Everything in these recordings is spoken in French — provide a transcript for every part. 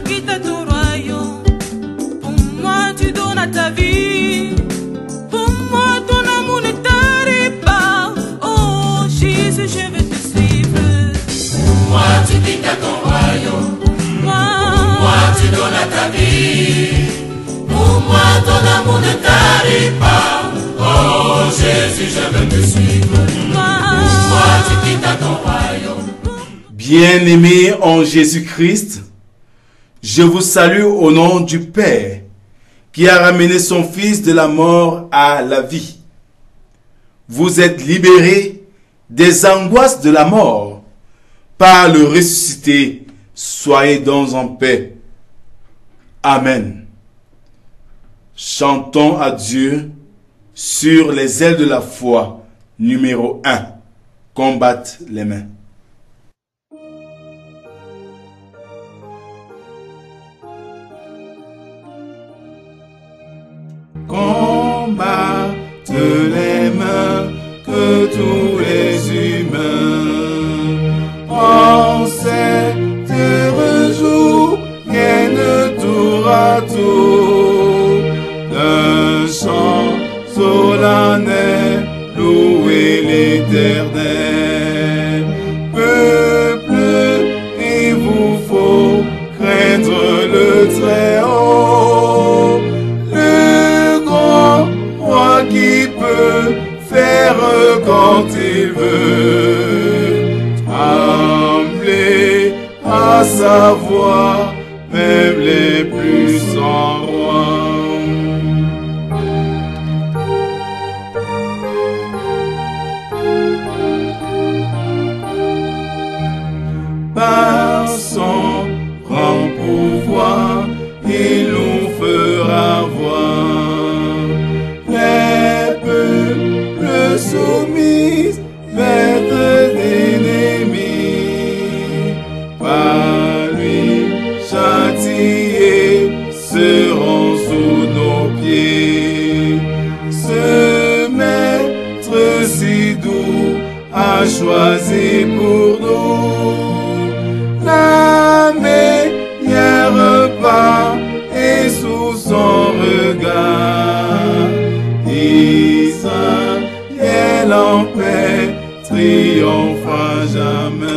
quittes ton royaume. Pour moi, tu donnes ta vie. Pour moi, ton amour ne t'arrête pas. Oh Jésus, je veux te suivre. Pour moi, tu quittes ton royaume. Pour moi, tu donnes ta vie. Pour moi, ton amour ne t'arrête pas. Oh Jésus, je veux te suivre. Pour moi, tu quittes ton royaume. Bien-aimés en Jésus-Christ, je vous salue au nom du Père qui a ramené son Fils de la mort à la vie. Vous êtes libérés des angoisses de la mort par le ressuscité. Soyez donc en paix. Amen. Chantons à Dieu sur les ailes de la foi, numéro 1. Combattre les mains. Combattre les mains que tous les humains en cet heureux jour viennent tour à tour d'un chant solennel louer l'Éternel. Peuple, il vous faut craindre le Très-Haut, qui peut faire quand il veut, trembler à sa voix, même les plus sans roi. Par son grand pouvoir, il nous fera voir soumise, maître d'ennemis, par lui châtiés seront sous nos pieds. Ce maître si doux a choisi pour nous la meilleure part et sous son regard. Israël en paix triomphe à jamais.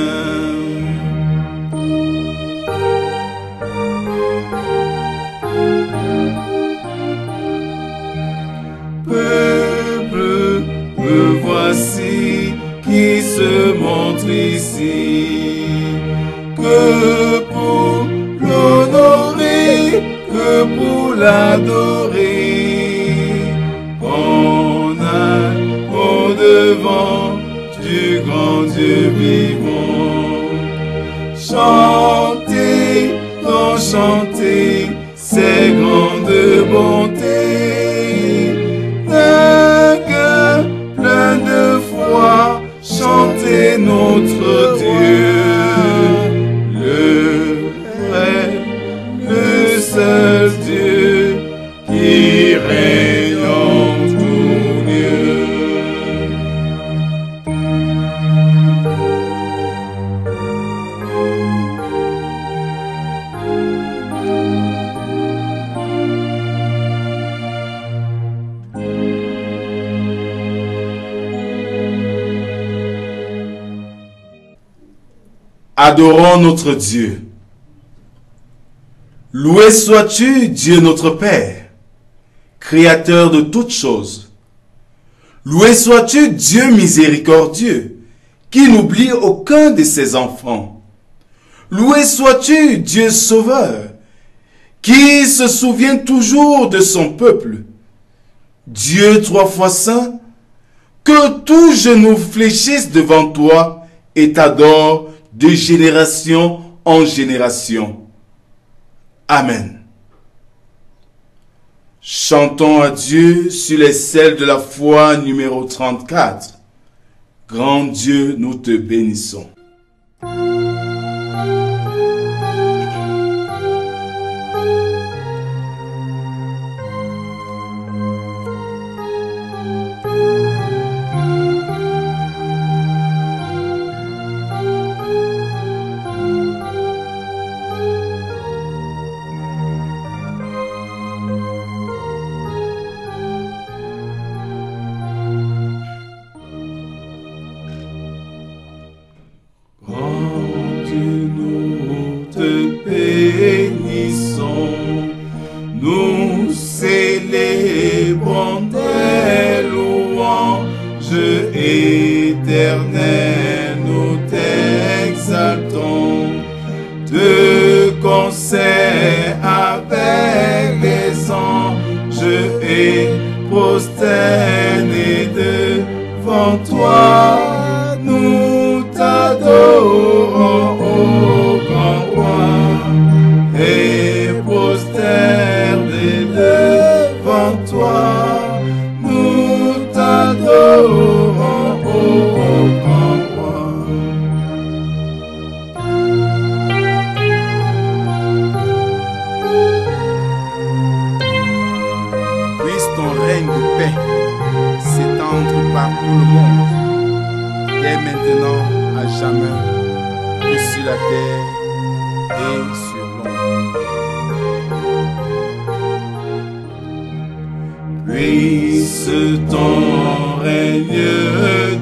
Peuple, me voici qui se montre ici, que pour l'honorer, que pour l'adorer. Au-devant du grand Dieu vivant, chantez, donc chantez ses grandes bontés. D'un cœur plein de foi, chantez notre Dieu, le vrai, le seul Dieu qui règne en tout lieu. Adorons notre Dieu. Loué sois-tu, Dieu notre Père, Créateur de toutes choses. Loué sois-tu, Dieu miséricordieux, qui n'oublie aucun de ses enfants. Loué sois-tu, Dieu Sauveur, qui se souvient toujours de son peuple. Dieu 3 fois saint, que tout genou fléchisse devant toi et t'adore de génération en génération. Amen. Chantons à Dieu sur les ailes de la foi numéro 34. Grand Dieu, nous te bénissons. jamais que sur la terre et sur l'eau. Puisse ton règne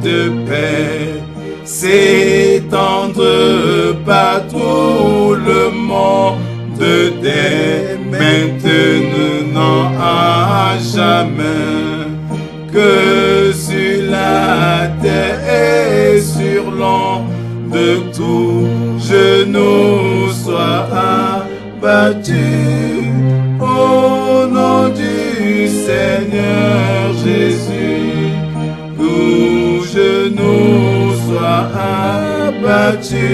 de paix s'étendre par tout le monde dès maintenant à jamais, que sur la terre et sur l'eau de tout genou soit abattu au nom du Seigneur Jésus. Tout genou soit abattu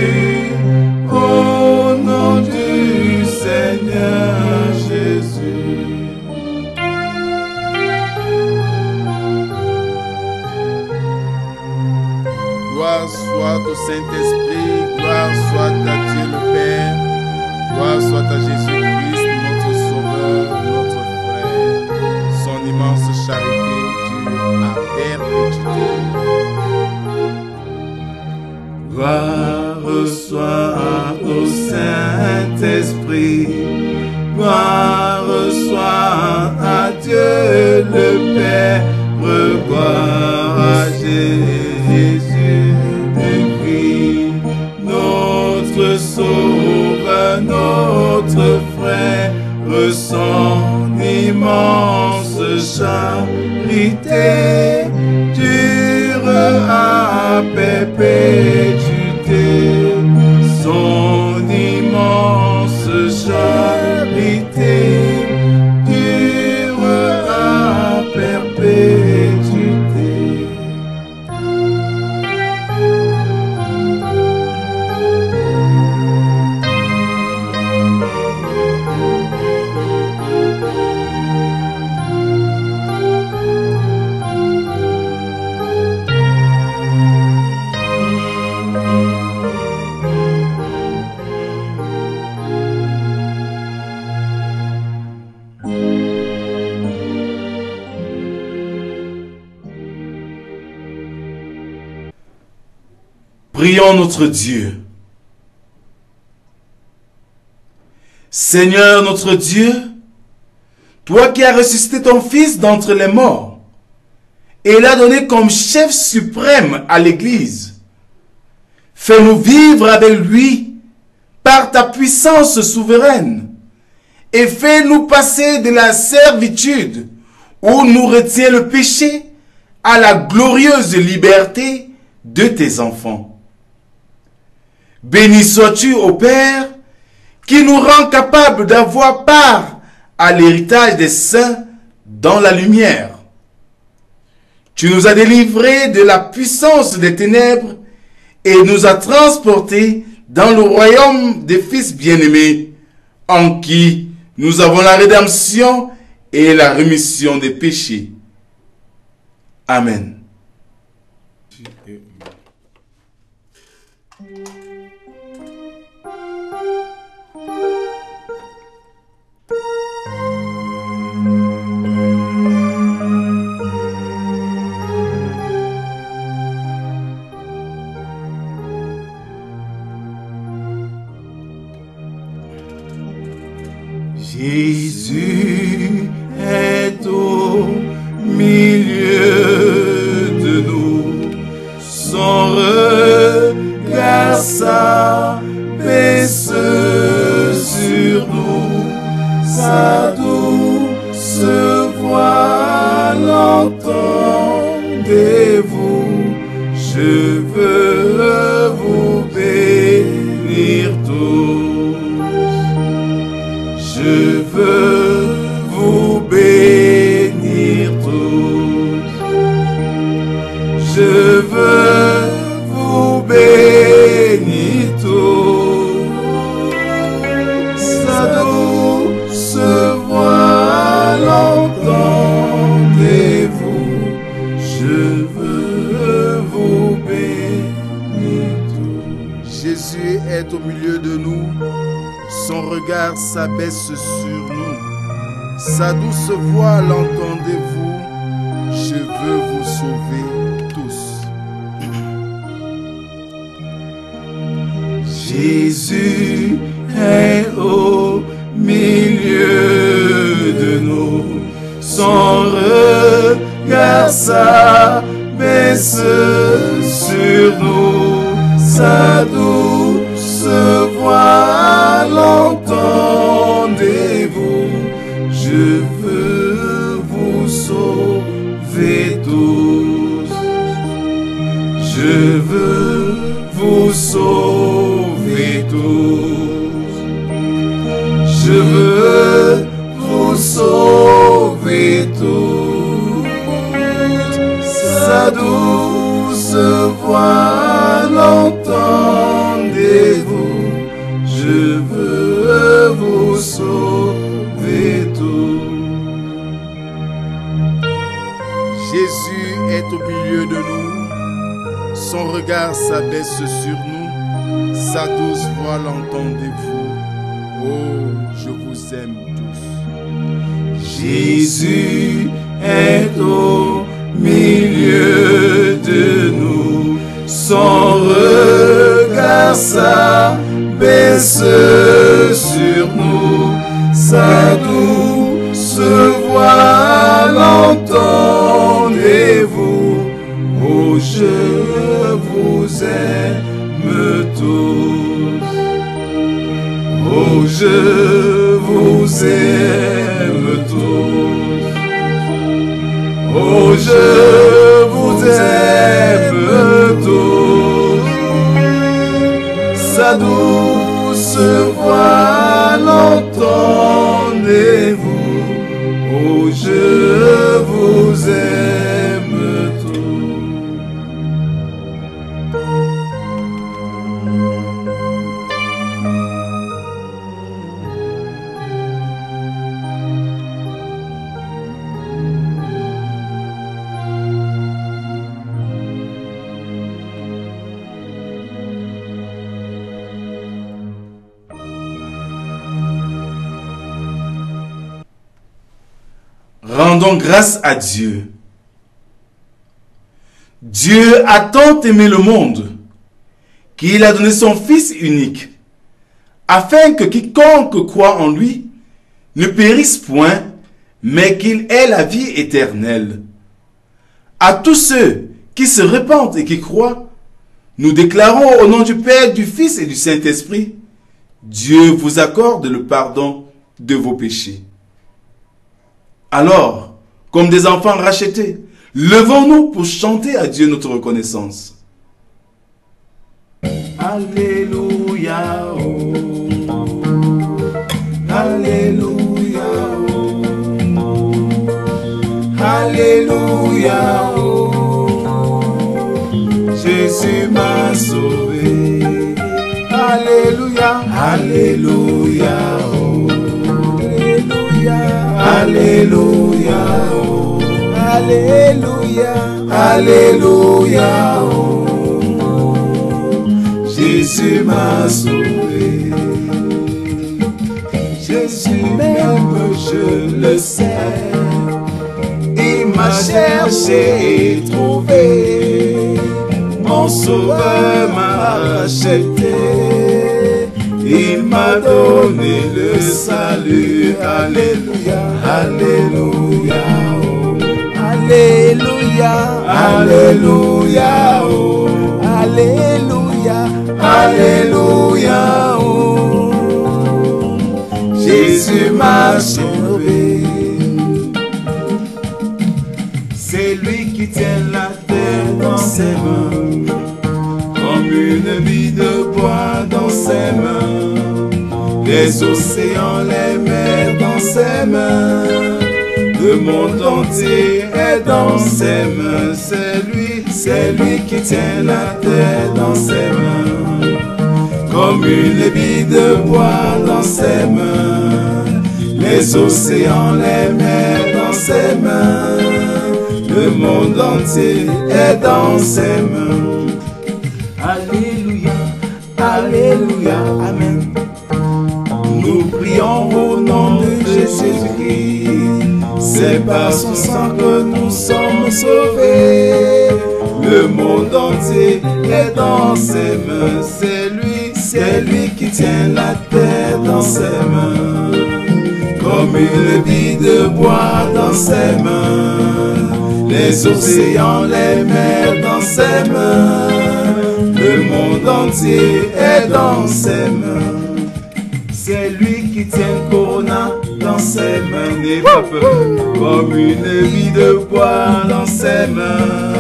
au nom du Seigneur Jésus. Gloire soit au Saint-Esprit, gloire soit à Dieu le Père, gloire soit à Jésus-Christ, notre Sauveur, notre Frère. Son immense charité dure à perpétuité. Gloire soit au Saint-Esprit, gloire soit à Dieu le Père, gloire à Jésus-Christ, notre Sauveur, notre Frère, son immense charité dure à perpétuité. Son immense charité dure à perpétuité. Prions notre Dieu. Seigneur notre Dieu, toi qui as ressuscité ton Fils d'entre les morts et l'as donné comme chef suprême à l'Église, fais-nous vivre avec lui par ta puissance souveraine et fais-nous passer de la servitude où nous retient le péché à la glorieuse liberté de tes enfants. Béni sois-tu, ô Père, qui nous rend capables d'avoir part à l'héritage des saints dans la lumière. Tu nous as délivrés de la puissance des ténèbres et nous as transportés dans le royaume des fils bien-aimés, en qui nous avons la rédemption et la rémission des péchés. Amen. Jésus est au milieu de nous, son regard s'abaisse sur nous, sa douce voix l'entendez-vous, je veux vous bénir tous. Je veux vous bénir tous. Je veux vous bénir tous. Sa douce voix l'entendez-vous. Je veux vous bénir tous. Jésus est au milieu de nous. Son regard s'abaisse sur nous. Sa douce voix l'entendez-vous. Je veux vous sauver tous. Jésus est au milieu de nous. Son regard s'abaisse sur nous. Sa douce voix l'entendez-vous. Je veux vous sauver tous. Je veux vous sauver tous. Je veux vous sauver tous. Sa douce voix l'entendez-vous. Je veux vous sauver tous. Jésus est au milieu de nous. Son regard s'abaisse sur nous. Sa douce voix l'entendez-vous. Oh, je vous aime tous. Jésus est au milieu de nous. Son regard s'abaisse sur nous. Sa douce voix l'entendez-vous. Oh, je vous aime tous. Oh, je vous aime tous. Oh, je vous aime tous. Sa douce voix l'entendez-vous. Oh, je vous aime tous. Rendons grâce à Dieu. Dieu a tant aimé le monde qu'il a donné son Fils unique, afin que quiconque croit en lui ne périsse point, mais qu'il ait la vie éternelle. À tous ceux qui se repentent et qui croient, nous déclarons au nom du Père, du Fils et du Saint-Esprit, Dieu vous accorde le pardon de vos péchés. Alors, comme des enfants rachetés, levons-nous pour chanter à Dieu notre reconnaissance. Alléluia, oh. Alléluia, oh. Alléluia, oh. Jésus m'a sauvé. Alléluia, Alléluia, oh. Alléluia, oh. Alléluia, Alléluia, oh. Jésus m'a sauvé. Jésus même, je le sais, il m'a cherché et trouvé. Mon sauveur m'a racheté. Il m'a donné le salut. Alléluia, Alléluia, oh. Alléluia, Alléluia, oh. Alléluia, Alléluia, oh. Jésus m'a sauvé. C'est lui qui tient la terre dans ses mains, comme une vie de bois dans ses mains, les océans, les mers dans ses mains, le monde entier est dans ses mains. C'est lui qui tient la terre dans ses mains, comme une vie de bois dans ses mains, les océans, les mers dans ses mains, le monde entier est dans ses mains. Alléluia, Alléluia, Amen. Nous prions au nom de Jésus-Christ. C'est par son sang que nous sommes sauvés. Le monde entier est dans ses mains. C'est lui qui tient la terre dans ses mains, comme une bille de bois dans ses mains, les océans, les mers dans ses mains, le monde entier est dans ses mains. C'est lui qui tient Corona dans ses mains, n'aie pas peur, comme une bille de bois dans ses mains,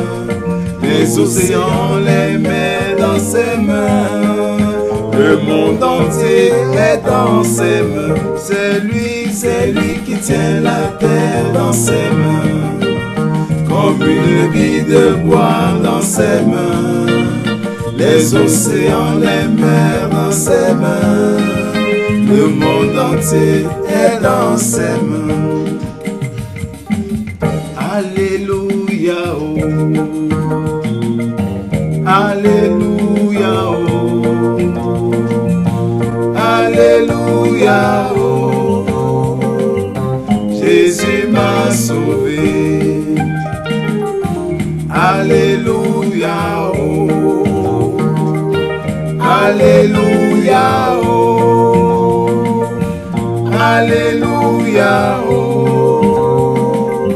les océans, les mers dans ses mains, le monde entier est dans ses mains. C'est lui qui tient la terre dans ses mains, comme une bille de bois dans ses mains, les océans, les mers dans ses mains, le monde entier est dans ses mains. Alléluia, oh. Alléluia, oh. Alléluia, oh. Jésus m'a sauvé. Alléluia, oh. Alléluia, oh. Alléluia, oh.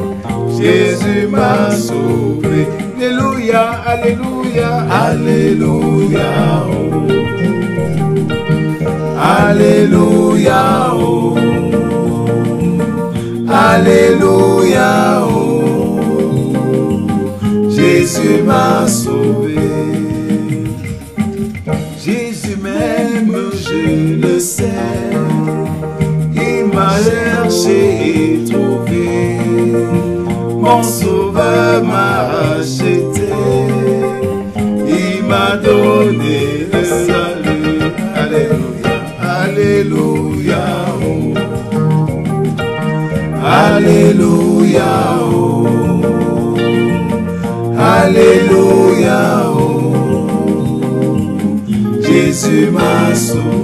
Jésus m'a sauvé. Alléluia, alléluia, alléluia, oh. Alléluia, oh. Alléluia, oh. Jésus m'a sauvé. Jésus m'aime, je le sais. Il m'a cherché et trouvé. Mon sauveur m'a racheté. Il m'a donné le salut. Alléluia, alléluia, oh. Alléluia, oh. Alléluia, oh. Jésus m'a sauvé.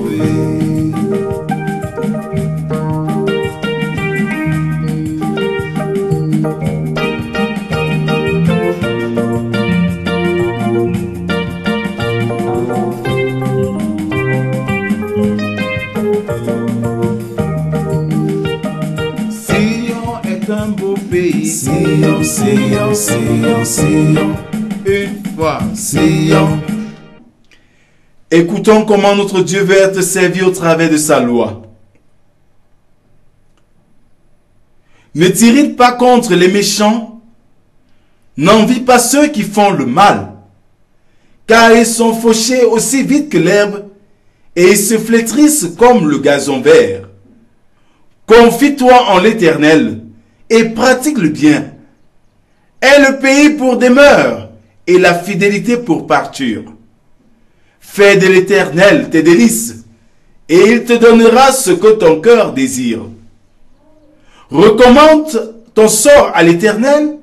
Sion, Sion, Sion, Sion, une fois, Sion. Écoutons comment notre Dieu veut être servi au travers de sa loi. Ne t'irrite pas contre les méchants, n'envie pas ceux qui font le mal, car ils sont fauchés aussi vite que l'herbe, et ils se flétrissent comme le gazon vert. Confie-toi en l'Éternel, et pratique le bien. Aie le pays pour demeure et la fidélité pour parture. Fais de l'Éternel tes délices et il te donnera ce que ton cœur désire. Recommande ton sort à l'Éternel,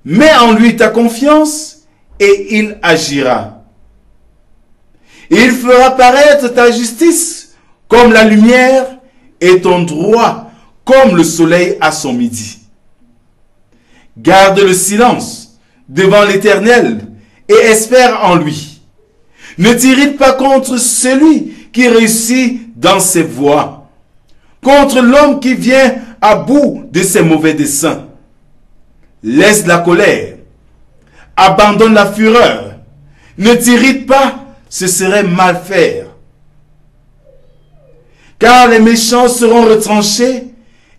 mets en lui ta confiance et il agira. Il fera paraître ta justice comme la lumière et ton droit comme le soleil à son midi. Garde le silence devant l'Éternel et espère en lui. Ne t'irrite pas contre celui qui réussit dans ses voies, contre l'homme qui vient à bout de ses mauvais desseins. Laisse la colère, abandonne la fureur, ne t'irrite pas, ce serait mal faire. Car les méchants seront retranchés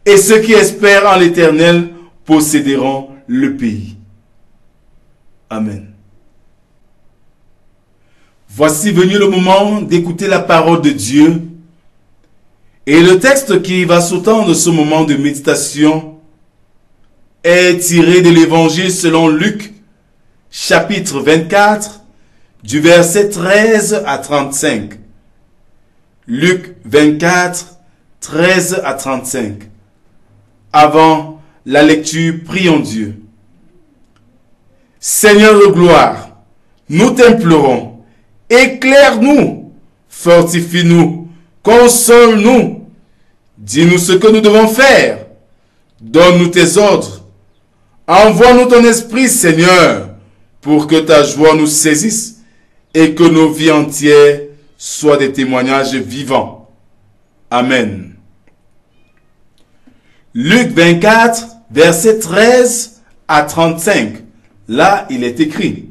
et ceux qui espèrent en l'Éternel posséderont le pays. Amen. Voici venu le moment d'écouter la parole de Dieu. Et le texte qui va sous-tendre ce moment de méditation est tiré de l'Évangile selon Luc, chapitre 24, du verset 13 à 35. Luc 24, 13 à 35. Avant la lecture, prions Dieu. Seigneur de gloire, nous t'implorons, éclaire-nous, fortifie-nous, console-nous, dis-nous ce que nous devons faire, donne-nous tes ordres, envoie-nous ton esprit, Seigneur, pour que ta joie nous saisisse et que nos vies entières soient des témoignages vivants. Amen. Luc 24, versets 13 à 35. Là, il est écrit: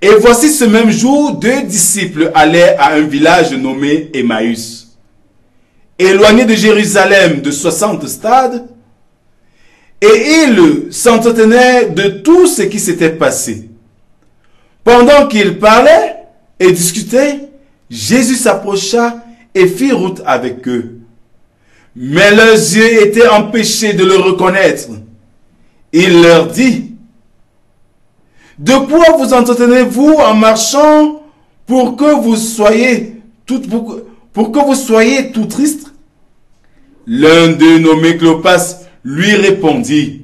Et voici ce même jour, 2 disciples allaient à un village nommé Emmaüs, éloigné de Jérusalem de 60 stades, et ils s'entretenaient de tout ce qui s'était passé. Pendant qu'ils parlaient et discutaient, Jésus s'approcha et fit route avec eux. Mais leurs yeux étaient empêchés de le reconnaître. Il leur dit: De quoi vous entretenez-vous en marchant pour que vous soyez tout tristes? L'un d'eux, nommé Cléopas, lui répondit: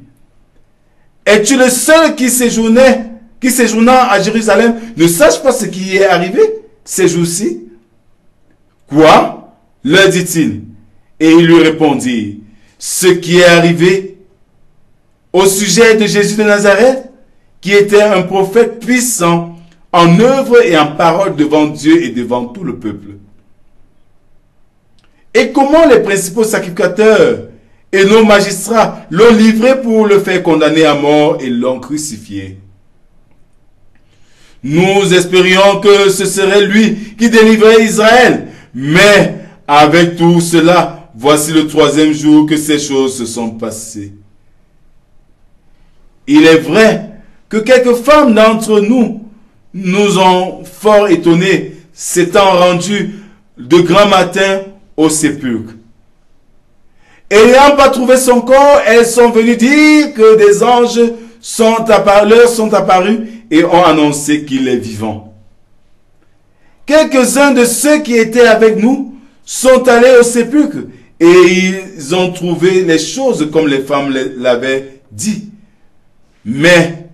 Es-tu le seul qui séjournant à Jérusalem ne sache pas ce qui y est arrivé ces jours-ci? Quoi? Leur dit-il. Et il lui répondit: Ce qui est arrivé au sujet de Jésus de Nazareth, qui était un prophète puissant en œuvre et en parole devant Dieu et devant tout le peuple. Et comment les principaux sacrificateurs et nos magistrats l'ont livré pour le faire condamner à mort et l'ont crucifié. Nous espérions que ce serait lui qui délivrerait Israël, mais avec tout cela, voici le 3e jour que ces choses se sont passées. Il est vrai que quelques femmes d'entre nous nous ont fort étonnés, s'étant rendues de grand matin au sépulcre. Ayant pas trouvé son corps, elles sont venues dire que des anges leur sont apparus et ont annoncé qu'il est vivant. Quelques-uns de ceux qui étaient avec nous sont allés au sépulcre et ils ont trouvé les choses comme les femmes l'avaient dit. Mais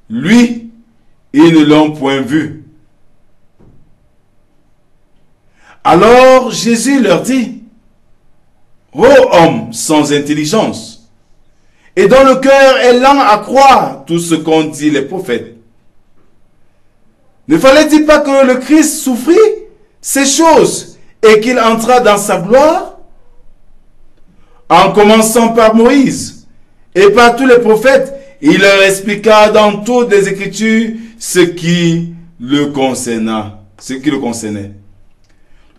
lui, ils ne l'ont point vu. Alors Jésus leur dit: Ô homme sans intelligence, et dont le cœur est lent à croire tout ce qu'ont dit les prophètes, ne fallait-il pas que le Christ souffrit ces choses et qu'il entra dans sa gloire? En commençant par Moïse et par tous les prophètes, il leur expliqua dans toutes les Écritures ce qui le concernait.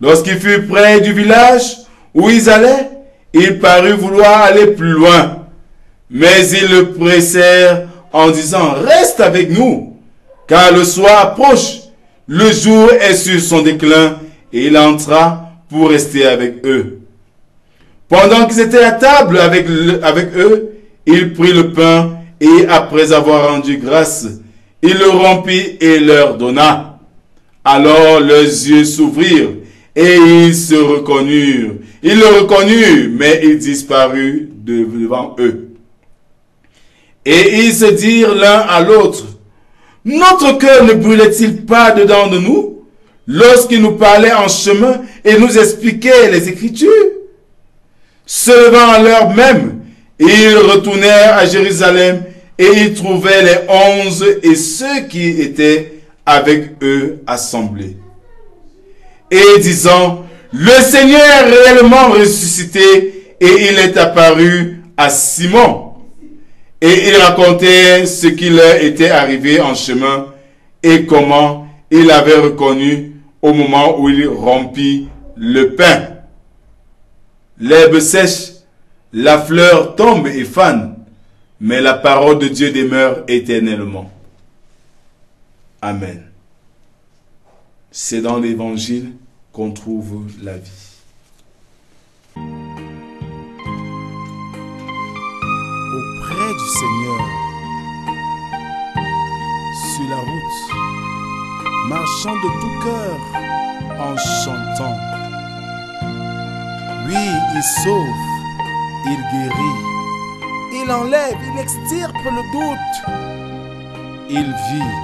Lorsqu'il fut près du village où ils allaient, il parut vouloir aller plus loin. Mais ils le pressèrent en disant: Reste avec nous, car le soir approche, le jour est sur son déclin. Et il entra pour rester avec eux. Pendant qu'ils étaient à table avec eux, il prit le pain et après avoir rendu grâce, il le rompit et leur donna. Alors leurs yeux s'ouvrirent et ils se reconnurent. Ils le reconnurent, mais il disparut devant eux. Et ils se dirent l'un à l'autre: Notre cœur ne brûlait-il pas dedans de nous, lorsqu'il nous parlait en chemin et nous expliquait les Écritures? Se levant à l'heure même, ils retournèrent à Jérusalem et ils trouvaient les 11 et ceux qui étaient avec eux assemblés. Et disant: Le Seigneur est réellement ressuscité et il est apparu à Simon. Et il racontait ce qui leur était arrivé en chemin et comment il avait reconnu au moment où il rompit le pain. L'herbe sèche, la fleur tombe et fane, mais la parole de Dieu demeure éternellement. Amen. C'est dans l'Évangile qu'on trouve la vie. Auprès du Seigneur, sur la route, marchant de tout cœur en chantant. Oui, il sauve, il guérit, il enlève, il extirpe le doute. Il vit,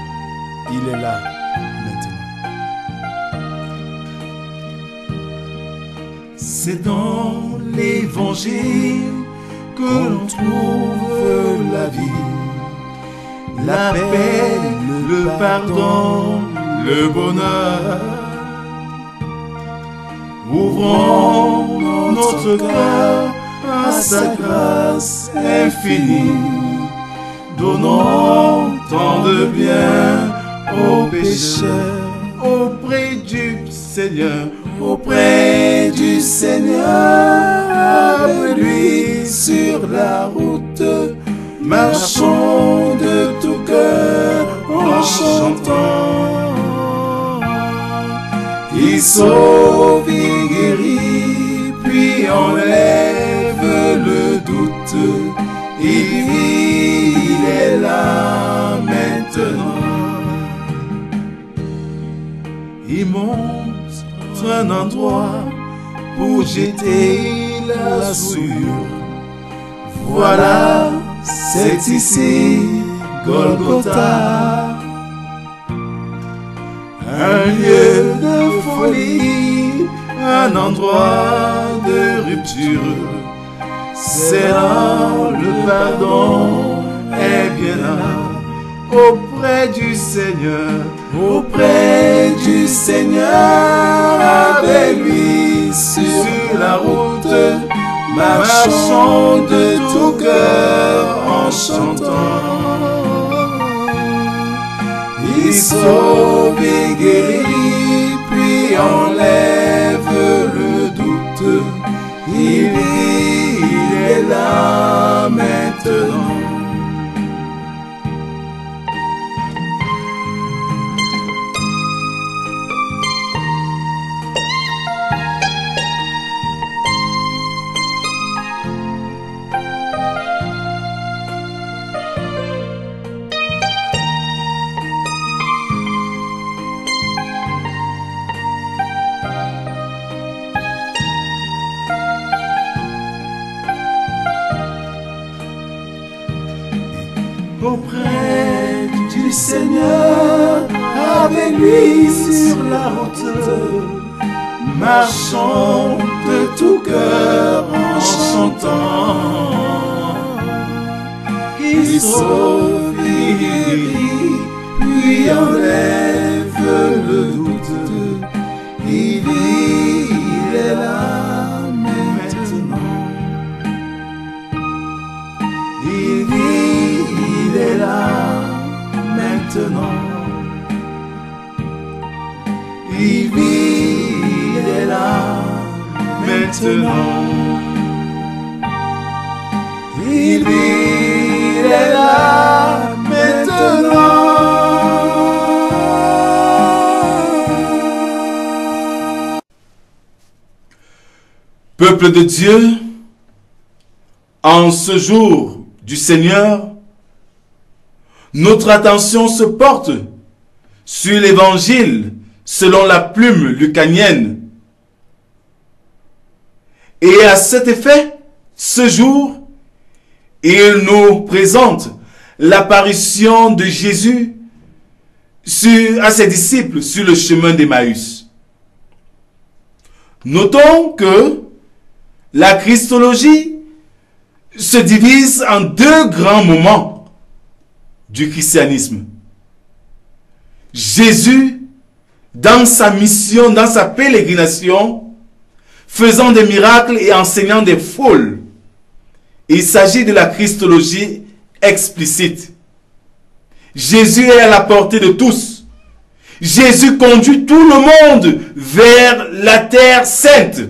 il est là maintenant. C'est dans l'Évangile que l'on trouve la vie, la paix, le pardon, le bonheur. ouvrons notre cœur à sa grâce infinie. Donnons tant de bien aux pécheurs auprès du Seigneur, auprès du Seigneur. Avec lui sur la route, marchons de tout cœur en chantant. Il sauve, il guérit, puis enlève le doute. Il est là maintenant. Il montre un endroit pour jeter la souillure. Voilà, c'est ici Golgotha, un lieu de folie, un endroit de rupture. C'est là le pardon est bien là, auprès du Seigneur, auprès du Seigneur. Avec lui sur la route, marchons de tout cœur en chantant. Il sauve et guérit, puis enlève le doute. Il est là maintenant. Auprès du Seigneur, avec lui sur la route, marchons de tout cœur en chantant. Il sauve, il guérit, puis enlève le doute. Il est là maintenant. Il est là maintenant. Il est là maintenant. Il est là maintenant. Peuple de Dieu, en ce jour du Seigneur, notre attention se porte sur l'évangile selon la plume lucanienne. Et à cet effet, ce jour, il nous présente l'apparition de Jésus à ses disciples sur le chemin d'Emmaüs. Notons que la Christologie se divise en deux grands moments du christianisme. Jésus, dans sa mission, dans sa pélégrination, faisant des miracles et enseignant des foules. Il s'agit de la Christologie explicite. Jésus est à la portée de tous. Jésus conduit tout le monde vers la terre sainte.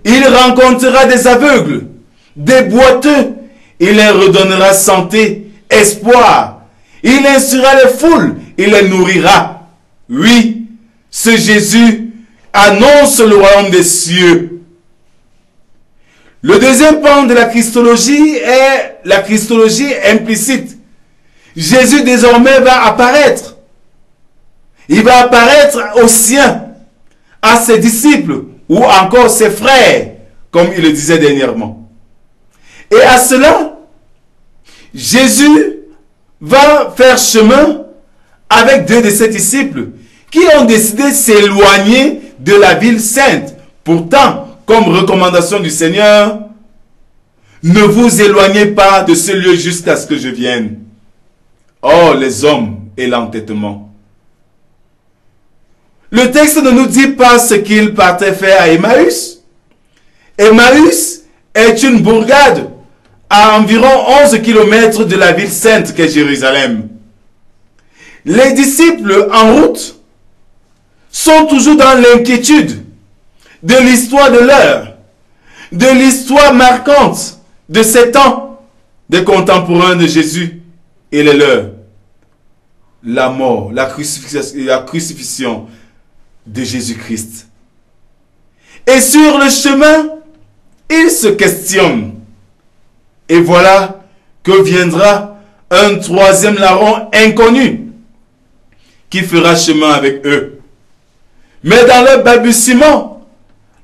Il rencontrera des aveugles, des boiteux. Il leur redonnera santé, espoir. Il instruira les foules. Il les nourrira. Oui, ce Jésus annonce le royaume des cieux. Le deuxième pan de la Christologie est la Christologie implicite. Jésus désormais va apparaître. Il va apparaître aux siens, à ses disciples ou encore ses frères, comme il le disait dernièrement. Et à cela, Jésus va faire chemin avec deux de ses disciples qui ont décidé de s'éloigner de la ville sainte. Pourtant, comme recommandation du Seigneur, ne vous éloignez pas de ce lieu jusqu'à ce que je vienne. Oh, les hommes et l'entêtement. Le texte ne nous dit pas ce qu'il partait faire à Emmaüs. Emmaüs est une bourgade à environ 11 km de la ville sainte qu'est Jérusalem. Les disciples en route sont toujours dans l'inquiétude de l'histoire de l'heure, de l'histoire marquante de ces temps des contemporains de Jésus et les leurs. La mort, la crucifixion de Jésus-Christ. Et sur le chemin, ils se questionnent. Et voilà que viendra un troisième larron inconnu qui fera chemin avec eux. Mais dans leur balbutiement,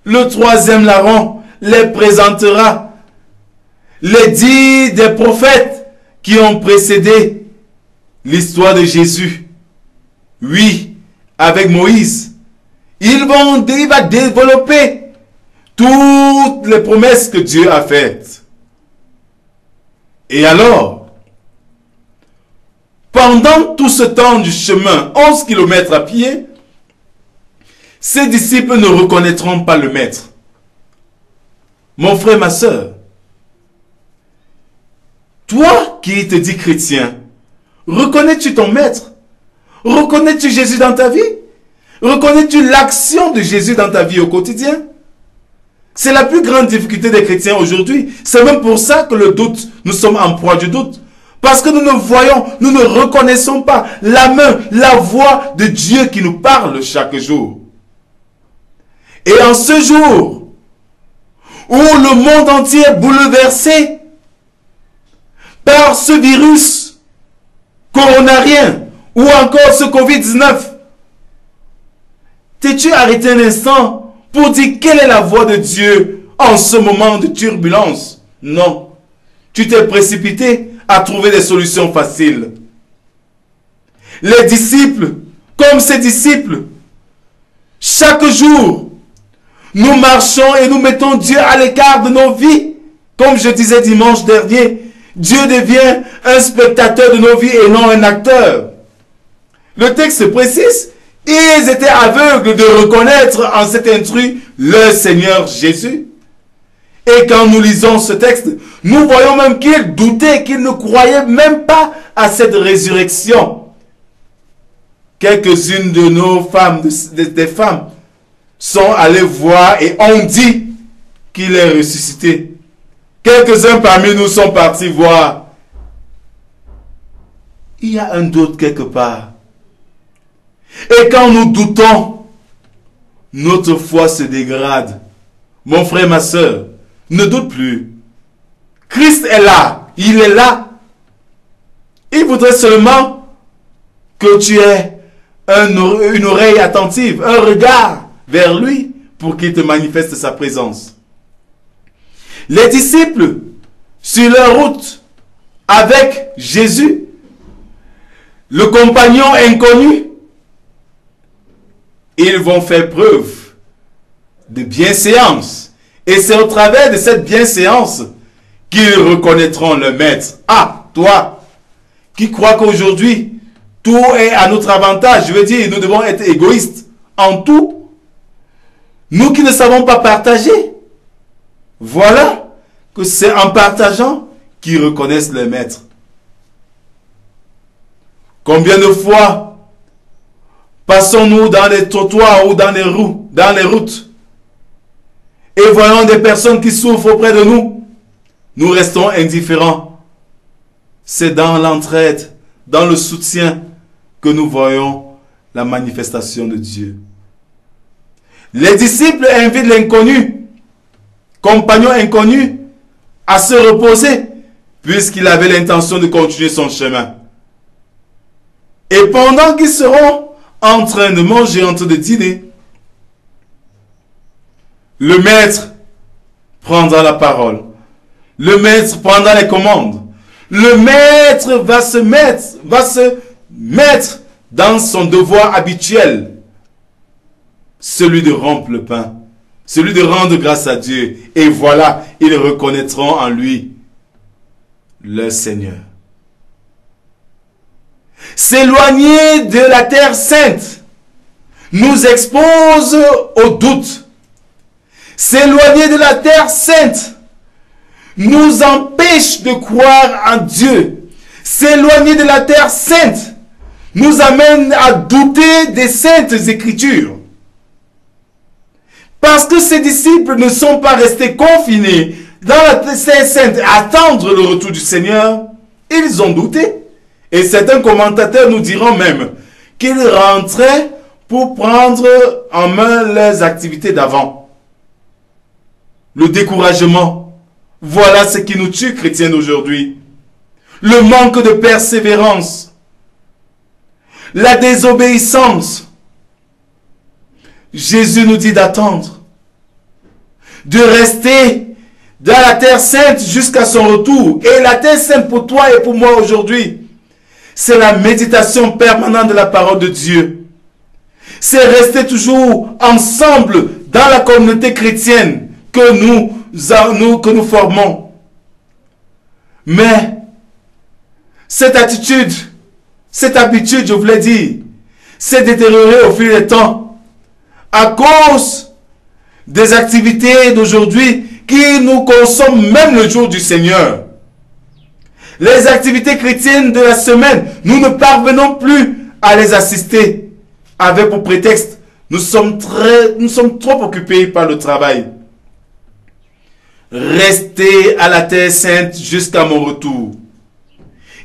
le troisième larron les présentera les dits des prophètes qui ont précédé l'histoire de Jésus. Oui, avec Moïse, il va développer toutes les promesses que Dieu a faites. Et alors, pendant tout ce temps du chemin, 11 km à pied, ses disciples ne reconnaîtront pas le maître. Mon frère, ma soeur, toi qui te dis chrétien, reconnais-tu ton maître? Reconnais-tu Jésus dans ta vie? Reconnais-tu l'action de Jésus dans ta vie au quotidien? C'est la plus grande difficulté des chrétiens aujourd'hui. C'est même pour ça que le doute, nous sommes en proie du doute. Parce que nous ne voyons, nous ne reconnaissons pas la main, la voix de Dieu qui nous parle chaque jour. Et en ce jour, où le monde entier est bouleversé par ce virus coronarien ou encore ce Covid-19, t'es-tu arrêté un instant pour dire quelle est la voix de Dieu en ce moment de turbulence? Non. Tu t'es précipité à trouver des solutions faciles. Les disciples, comme ces disciples, chaque jour, nous marchons et nous mettons Dieu à l'écart de nos vies. Comme je disais dimanche dernier, Dieu devient un spectateur de nos vies et non un acteur. Le texte précise, ils étaient aveugles de reconnaître en cet intrus le Seigneur Jésus. Et quand nous lisons ce texte, nous voyons même qu'ils doutaient, qu'ils ne croyaient même pas à cette résurrection. Quelques-unes de nos femmes, des femmes, sont allées voir et ont dit qu'il est ressuscité. Quelques-uns parmi nous sont partis voir. Il y a un doute quelque part. Et quand nous doutons, notre foi se dégrade. Mon frère, ma soeur, ne doute plus. Christ est là. Il est là. Il voudrait seulement que tu aies une oreille attentive, un regard vers lui pour qu'il te manifeste sa présence. Les disciples, sur leur route avec Jésus, le compagnon inconnu, ils vont faire preuve de bienséance. Et c'est au travers de cette bienséance qu'ils reconnaîtront le maître. Ah, toi, qui crois qu'aujourd'hui, tout est à notre avantage. Je veux dire, nous devons être égoïstes en tout. Nous qui ne savons pas partager. Voilà que c'est en partageant qu'ils reconnaissent le maître. Combien de fois passons-nous dans les trottoirs ou dans les routes et voyons des personnes qui souffrent auprès de nous, nous restons indifférents. C'est dans l'entraide, dans le soutien que nous voyons la manifestation de Dieu. Les disciples invitent l'inconnu, compagnon inconnu, à se reposer, puisqu'il avait l'intention de continuer son chemin. Et pendant qu'ils seront en train de manger, en train de dîner, le maître prendra la parole. Le maître prendra les commandes. Le maître va se mettre dans son devoir habituel. Celui de rompre le pain. Celui de rendre grâce à Dieu. Et voilà, ils reconnaîtront en lui le Seigneur. S'éloigner de la terre sainte, nous expose au doute. S'éloigner de la terre sainte nous empêche de croire en Dieu. S'éloigner de la terre sainte nous amène à douter des saintes écritures. Parce que ces disciples ne sont pas restés confinés dans la terre sainte à attendre le retour du Seigneur, ils ont douté. Et certains commentateurs nous diront même qu'ils rentraient pour prendre en main leurs activités d'avant. Le découragement, voilà ce qui nous tue, chrétiens d'aujourd'hui. Le manque de persévérance, la désobéissance. Jésus nous dit d'attendre, de rester dans la terre sainte jusqu'à son retour. Et la terre sainte pour toi et pour moi aujourd'hui, c'est la méditation permanente de la parole de Dieu. C'est rester toujours ensemble dans la communauté chrétienne que nous formons. Mais cette attitude, cette habitude, je vous l'ai dit, s'est détériorée au fil du temps à cause des activités d'aujourd'hui qui nous consomment même le jour du Seigneur. Les activités chrétiennes de la semaine, nous ne parvenons plus à les assister avec pour prétexte, nous sommes trop occupés par le travail. Restez à la terre sainte jusqu'à mon retour.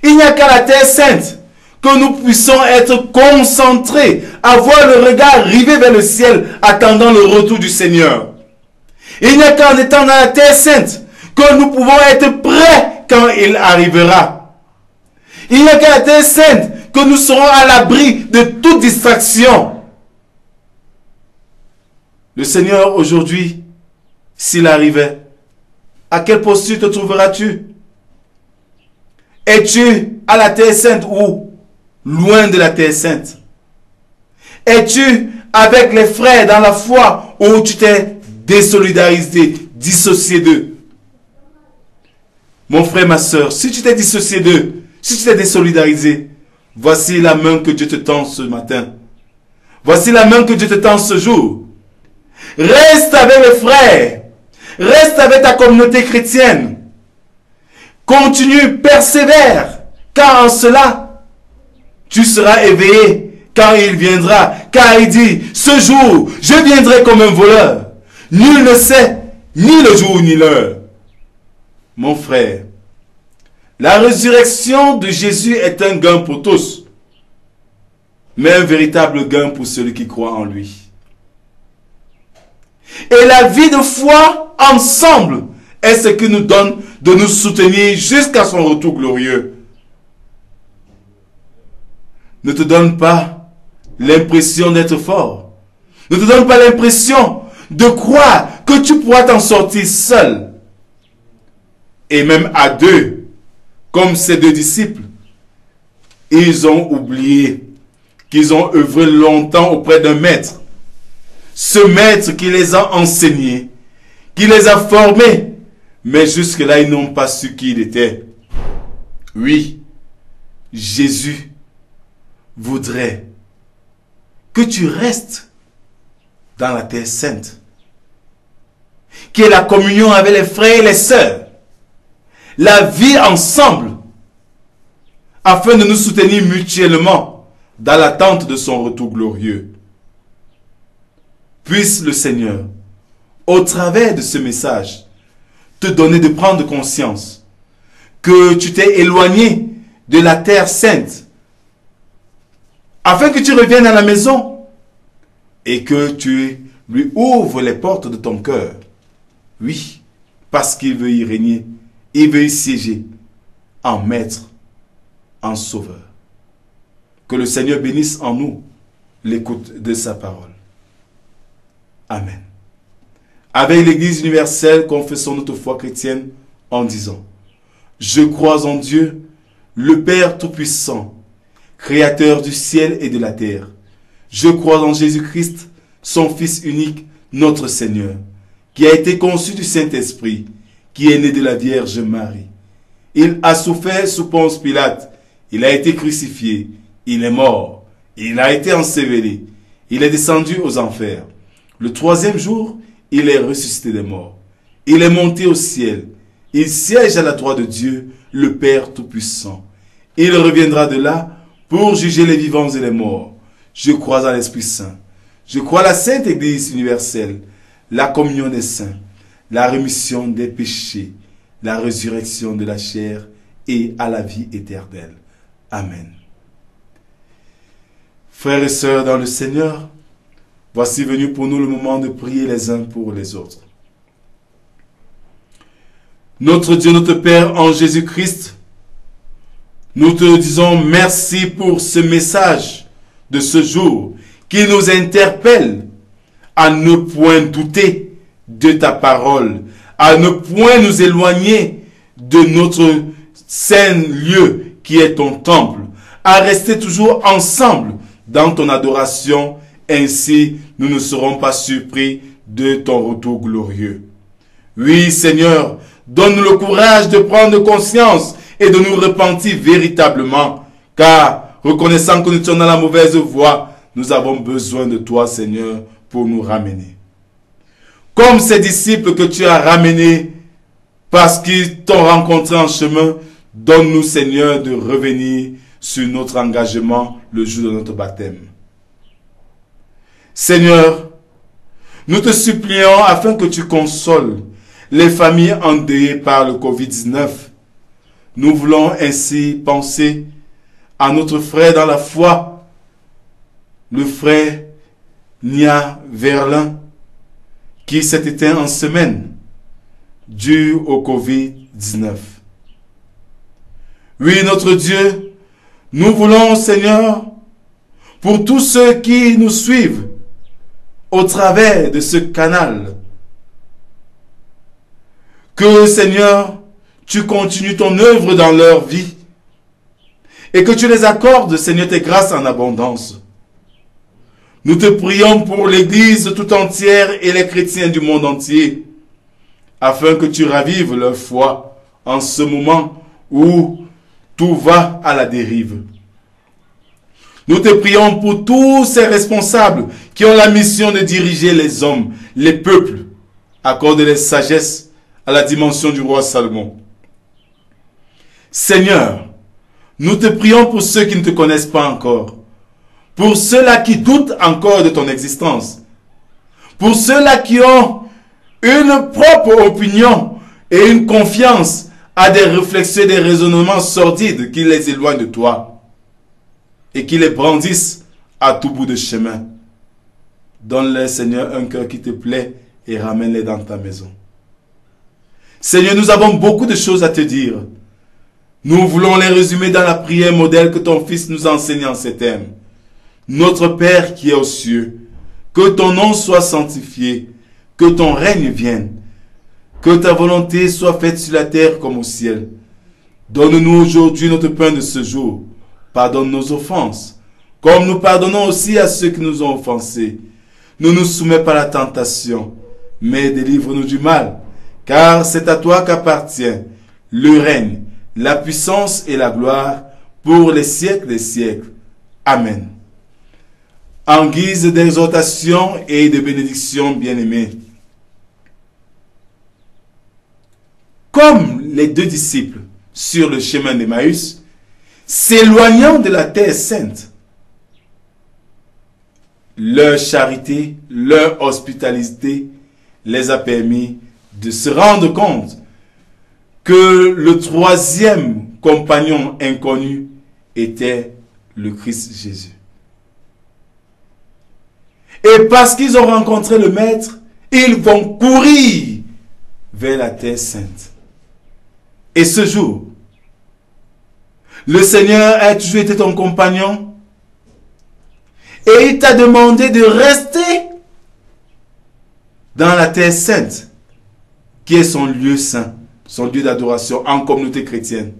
Il n'y a qu'à la terre sainte que nous puissions être concentrés, avoir le regard rivé vers le ciel, attendant le retour du Seigneur. Il n'y a qu'en étant dans la terre sainte que nous pouvons être prêts quand il arrivera. Il n'y a qu'à la terre sainte que nous serons à l'abri de toute distraction. Le Seigneur aujourd'hui, s'il arrivait, à quelle posture te trouveras-tu? Es-tu à la terre sainte ou loin de la terre sainte? Es-tu avec les frères dans la foi ou tu t'es désolidarisé, dissocié d'eux? Mon frère, ma soeur, si tu t'es dissocié d'eux, si tu t'es désolidarisé, voici la main que Dieu te tend ce matin. Voici la main que Dieu te tend ce jour. Reste avec les frères. Reste avec ta communauté chrétienne. Continue, persévère, car en cela, tu seras éveillé quand il viendra. Car il dit, ce jour, je viendrai comme un voleur. Nul ne sait ni le jour ni l'heure. Mon frère, la résurrection de Jésus est un gain pour tous, mais un véritable gain pour celui qui croit en lui. Et la vie de foi ensemble est ce qui nous donne de nous soutenir jusqu'à son retour glorieux. Ne te donne pas l'impression d'être fort. Ne te donne pas l'impression de croire que tu pourras t'en sortir seul. Et même à deux, comme ces deux disciples, ils ont oublié qu'ils ont œuvré longtemps auprès d'un maître. Ce maître qui les a enseignés, qui les a formés, mais jusque-là, ils n'ont pas su qui il était. Oui, Jésus voudrait que tu restes dans la terre sainte, qui est la communion avec les frères et les sœurs, la vie ensemble, afin de nous soutenir mutuellement dans l'attente de son retour glorieux. Puisse le Seigneur, au travers de ce message, te donner de prendre conscience que tu t'es éloigné de la terre sainte, afin que tu reviennes à la maison et que tu lui ouvres les portes de ton cœur. Oui, parce qu'il veut y régner, il veut y siéger en maître, en sauveur. Que le Seigneur bénisse en nous l'écoute de sa parole. Amen. Avec l'Église universelle, confessons notre foi chrétienne en disant: je crois en Dieu, le Père Tout-Puissant, Créateur du ciel et de la terre. Je crois en Jésus-Christ, son Fils unique, notre Seigneur, qui a été conçu du Saint-Esprit, qui est né de la Vierge Marie. Il a souffert sous Ponce Pilate, il a été crucifié, il est mort, il a été enseveli, Il est descendu aux enfers. Le troisième jour, il est ressuscité des morts. Il est monté au ciel. Il siège à la droite de Dieu, le Père Tout-Puissant. Il reviendra de là pour juger les vivants et les morts. Je crois en l'Esprit Saint. Je crois à la Sainte Église universelle, la communion des saints, la rémission des péchés, la résurrection de la chair et à la vie éternelle. Amen. Frères et sœurs dans le Seigneur, voici venu pour nous le moment de prier les uns pour les autres. Notre Dieu, notre Père en Jésus-Christ, nous te disons merci pour ce message de ce jour qui nous interpelle à ne point douter de ta parole, à ne point nous éloigner de notre saint lieu qui est ton temple, à rester toujours ensemble dans ton adoration, ainsi nous ne serons pas surpris de ton retour glorieux. Oui, Seigneur, donne-nous le courage de prendre conscience et de nous repentir véritablement, car reconnaissant que nous sommes dans la mauvaise voie, nous avons besoin de toi, Seigneur, pour nous ramener. Comme ces disciples que tu as ramenés parce qu'ils t'ont rencontré en chemin, donne-nous, Seigneur, de revenir sur notre engagement le jour de notre baptême. Seigneur, nous te supplions afin que tu consoles les familles endeuillées par le Covid-19. Nous voulons ainsi penser à notre frère dans la foi, le frère Nia Verlin, qui s'est éteint en semaine dû au Covid-19. Oui, notre Dieu, nous voulons, Seigneur, pour tous ceux qui nous suivent au travers de ce canal, que, Seigneur, tu continues ton œuvre dans leur vie et que tu les accordes, Seigneur, tes grâces en abondance. Nous te prions pour l'Église tout entière et les chrétiens du monde entier, afin que tu ravives leur foi en ce moment où tout va à la dérive. Nous te prions pour tous ces responsables qui ont la mission de diriger les hommes, les peuples. Accorde-les sagesse à la dimension du roi Salomon. Seigneur, nous te prions pour ceux qui ne te connaissent pas encore, pour ceux-là qui doutent encore de ton existence, pour ceux-là qui ont une propre opinion et une confiance à des réflexions et des raisonnements sordides qui les éloignent de toi et qui les brandissent à tout bout de chemin. Donne-leur, Seigneur, un cœur qui te plaît et ramène-les dans ta maison. Seigneur, nous avons beaucoup de choses à te dire. Nous voulons les résumer dans la prière modèle que ton Fils nous enseigne en ces termes. Notre Père qui est aux cieux, que ton nom soit sanctifié, que ton règne vienne, que ta volonté soit faite sur la terre comme au ciel. Donne-nous aujourd'hui notre pain de ce jour. Pardonne nos offenses, comme nous pardonnons aussi à ceux qui nous ont offensés. Ne nous soumets pas à la tentation, mais délivre-nous du mal, car c'est à toi qu'appartient le règne, la puissance et la gloire pour les siècles des siècles. Amen. En guise d'exhortation et de bénédiction, bien-aimés, comme les deux disciples sur le chemin d'Emmaüs, s'éloignant de la terre sainte, leur charité, leur hospitalité les a permis de se rendre compte que le troisième compagnon inconnu était le Christ Jésus. Et parce qu'ils ont rencontré le Maître, ils vont courir vers la terre sainte. Et ce jour, le Seigneur a toujours été ton compagnon et il t'a demandé de rester dans la terre sainte, qui est son lieu saint, son lieu d'adoration en communauté chrétienne.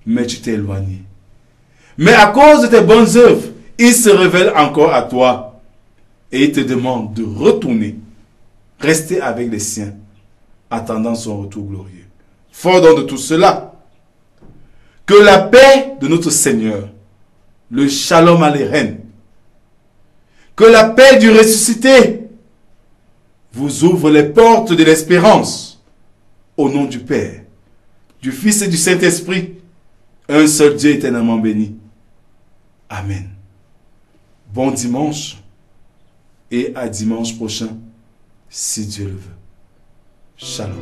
Mais tu t'es éloigné. Mais à cause de tes bonnes œuvres, il se révèle encore à toi et il te demande de retourner, rester avec les siens, attendant son retour glorieux. Fort donc de tout cela, que la paix de notre Seigneur, le shalom aleichem, Que la paix du ressuscité vous ouvre les portes de l'espérance. Au nom du Père, du Fils et du Saint-Esprit, un seul Dieu éternellement béni. Amen. Bon dimanche et à dimanche prochain, si Dieu le veut. Shalom.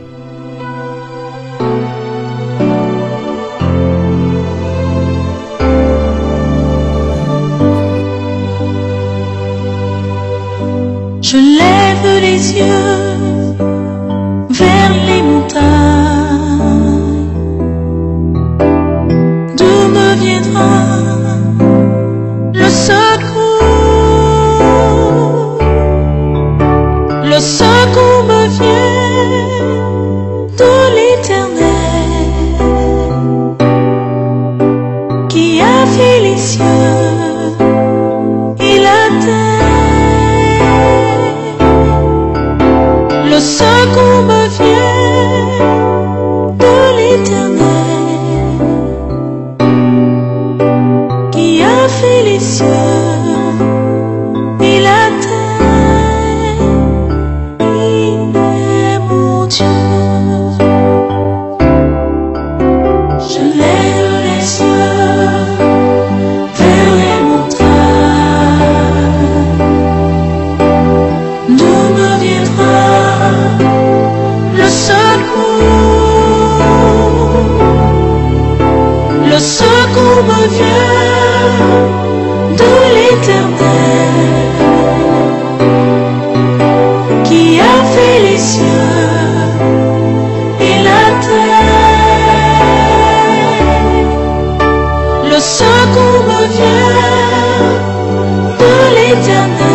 Je lève les yeux vers les montagnes. D'où me viendra le secours? Le secours me vient de l'Éternel qui a fait les cieux et la terre. Le secours me vient de l'Éternel qui a fait les cieux et la terre. Il est mon Dieu. Je lève les yeux vers les montagnes. D'où me viendra le secours? Le secours me vient de l'Éternel qui a fait les cieux et la terre. Le secours me vient de l'Éternel